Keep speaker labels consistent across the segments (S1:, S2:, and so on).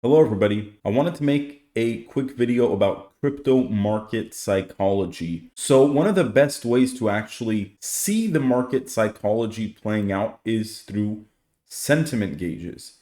S1: Hello, everybody. I wanted to make a quick video about crypto market psychology. So one of the best ways to actually see the market psychology playing out is through sentiment gauges.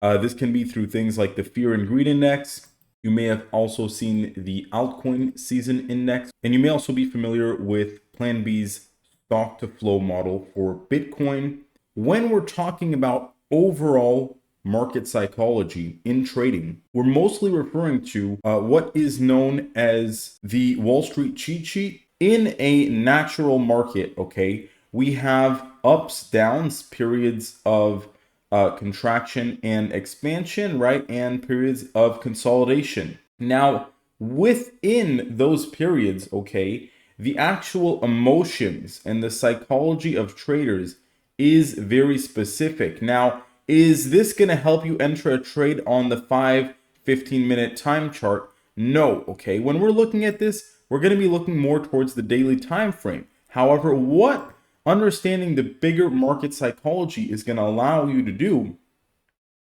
S1: This can be through things like the Fear and Greed Index. You may have also seen the Altcoin Season Index, and you may also be familiar with Plan B's stock to flow model for Bitcoin. When we're talking about overall market psychology in trading, we're mostly referring to what is known as the Wall Street cheat sheet. In a natural market, okay, we have ups, downs, periods of contraction and expansion, right? And periods of consolidation. Now, within those periods, okay, the actual emotions and the psychology of traders is very specific. Now, is this going to help you enter a trade on the 15-minute time chart? No, okay. When we're looking at this, we're going to be looking more towards the daily time frame. However, what understanding the bigger market psychology is going to allow you to do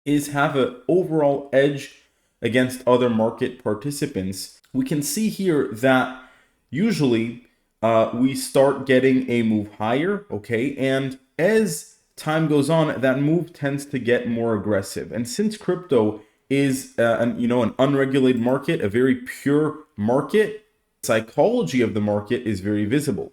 S1: is have an overall edge against other market participants. We can see here that usually we start getting a move higher, okay? And as time goes on, that move tends to get more aggressive. And since crypto is an unregulated market, a very pure market, psychology of the market is very visible.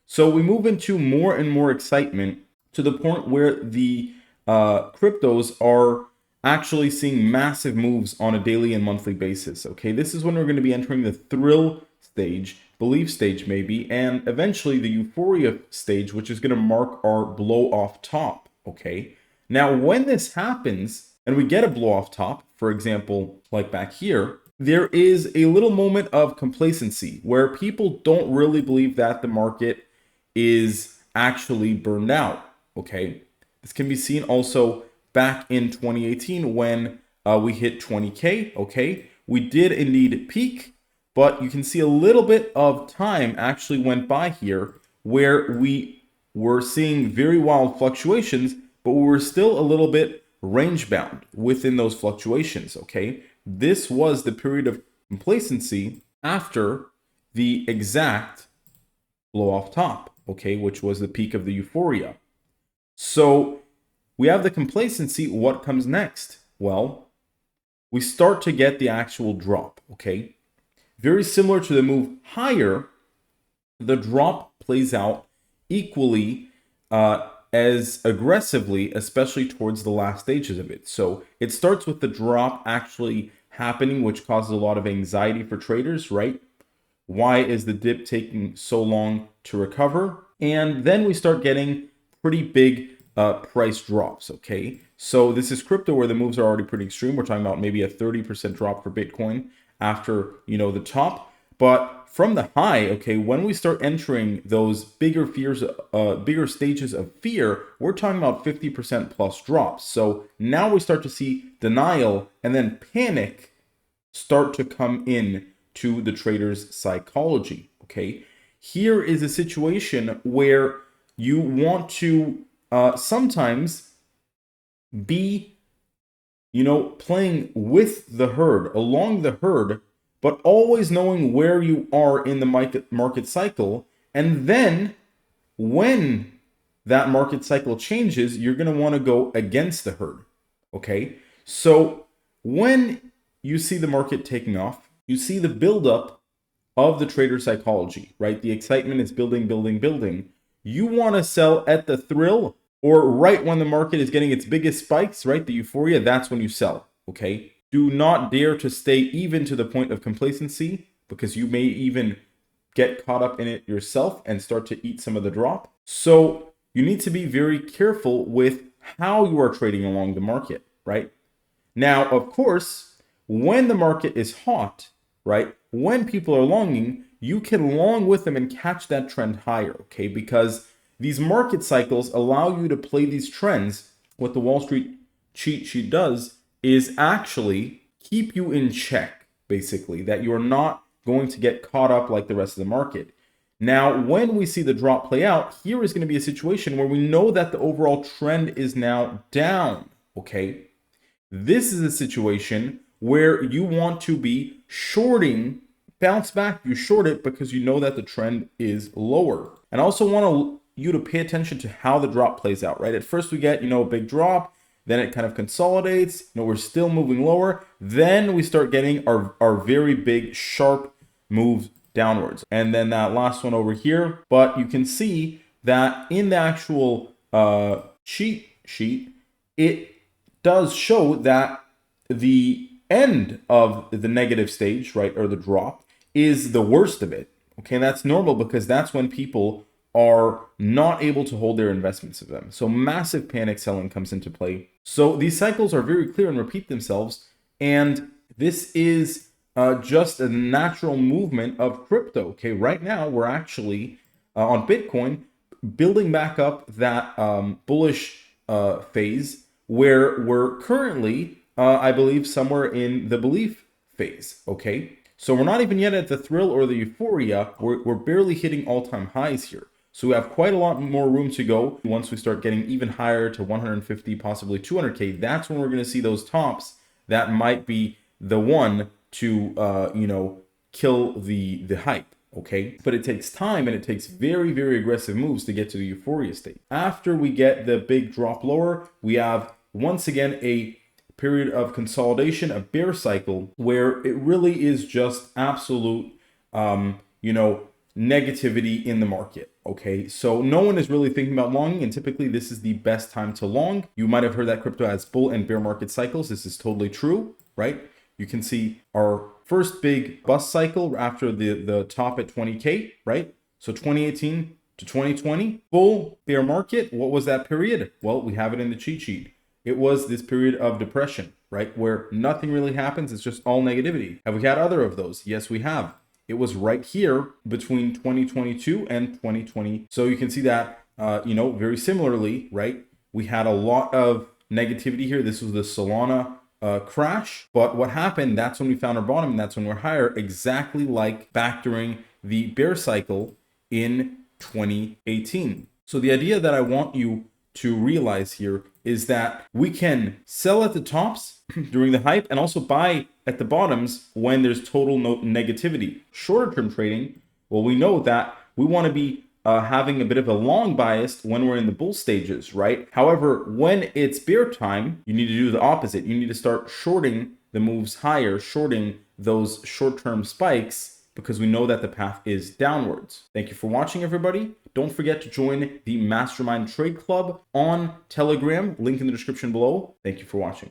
S1: So we move into more and more excitement to the point where the cryptos are actually seeing massive moves on a daily and monthly basis. Okay, this is when we're going to be entering the thrill stage, belief stage maybe, and eventually the euphoria stage, which is going to mark our blow off top. Okay, now when this happens and we get a blow off top, for example, like back here, there is a little moment of complacency where people don't really believe that the market is actually burned out. Okay, this can be seen also back in 2018 when we hit 20K. Okay, we did indeed peak, but you can see a little bit of time actually went by here where we were seeing very wild fluctuations, but we were still a little bit range bound within those fluctuations. Okay, this was the period of complacency after the exact blow off top, okay, which was the peak of the euphoria. So we have the complacency. What comes next? Well, we start to get the actual drop, okay? Very similar to the move higher, the drop plays out equally as aggressively, especially towards the last stages of it. So it starts with the drop actually happening, which causes a lot of anxiety for traders, right? Why is the dip taking so long to recover? And then we start getting pretty big price drops, okay? So this is crypto where the moves are already pretty extreme. We're talking about maybe a 30% drop for Bitcoin after, the top. But from the high, okay, when we start entering those bigger stages of fear, we're talking about 50% plus drops. So now we start to see denial and then panic start to come in to the trader's psychology. Okay, here is a situation where you want to sometimes be, playing with the herd, along the herd, but always knowing where you are in the market cycle. And then when that market cycle changes, you're going to want to go against the herd. Okay, so when you see the market taking off, you see the buildup of the trader psychology, right? The excitement is building, building, building. You want to sell at the thrill or right when the market is getting its biggest spikes, right? The euphoria, that's when you sell, okay? Do not dare to stay even to the point of complacency because you may even get caught up in it yourself and start to eat some of the drop. So you need to be very careful with how you are trading along the market, right? Now, of course, when the market is hot, right? When people are longing, you can long with them and catch that trend higher, okay? Because these market cycles allow you to play these trends. What the Wall Street cheat sheet does is actually keep you in check, basically, that you're not going to get caught up like the rest of the market. Now, when we see the drop play out, here is going to be a situation where we know that the overall trend is now down, okay? This is a situation where you want to be shorting, bounce back, you short it because you know that the trend is lower. And I also want you to pay attention to how the drop plays out, right? At first we get, a big drop, then it kind of consolidates, we're still moving lower. Then we start getting our very big sharp moves downwards. And then that last one over here, but you can see that in the actual cheat sheet, it does show that the end of the negative stage, right, or the drop, is the worst of it. Okay, and that's normal because that's when people are not able to hold their investments of them. So massive panic selling comes into play. So these cycles are very clear and repeat themselves. And this is just a natural movement of crypto. Okay, right now we're actually on Bitcoin building back up that bullish phase where we're currently, I believe, somewhere in the belief phase. Okay, so we're not even yet at the thrill or the euphoria. We're barely hitting all-time highs here. So we have quite a lot more room to go. Once we start getting even higher to 150, possibly 200K, that's when we're going to see those tops. That might be the one to, kill the hype. Okay, but it takes time and it takes very, very aggressive moves to get to the euphoria state. After we get the big drop lower, we have once again a period of consolidation, a bear cycle, where it really is just absolute, negativity in the market. Okay, so no one is really thinking about longing, and typically this is the best time to long. You might have heard that crypto has bull and bear market cycles. This is totally true, right? You can see our first big bust cycle after the top at 20K, right? So 2018 to 2020, bull bear market. What was that period? Well, we have it in the cheat sheet. It was this period of depression, right? Where nothing really happens. It's just all negativity. Have we had other of those? Yes, we have. It was right here between 2022 and 2020. So you can see that, very similarly, right? We had a lot of negativity here. This was the Solana crash. But what happened, that's when we found our bottom, and that's when we're higher, exactly like back during the bear cycle in 2018. So the idea that I want you to realize here is that we can sell at the tops during the hype and also buy at the bottoms when there's total negativity. Shorter term trading, well, we know that we want to be having a bit of a long bias when we're in the bull stages, right? However, when it's bear time, you need to do the opposite. You need to start shorting the moves higher, shorting those short-term spikes, because we know that the path is downwards. Thank you for watching, everybody. Don't forget to join the Mastermind Trade Club on Telegram, link in the description below. Thank you for watching.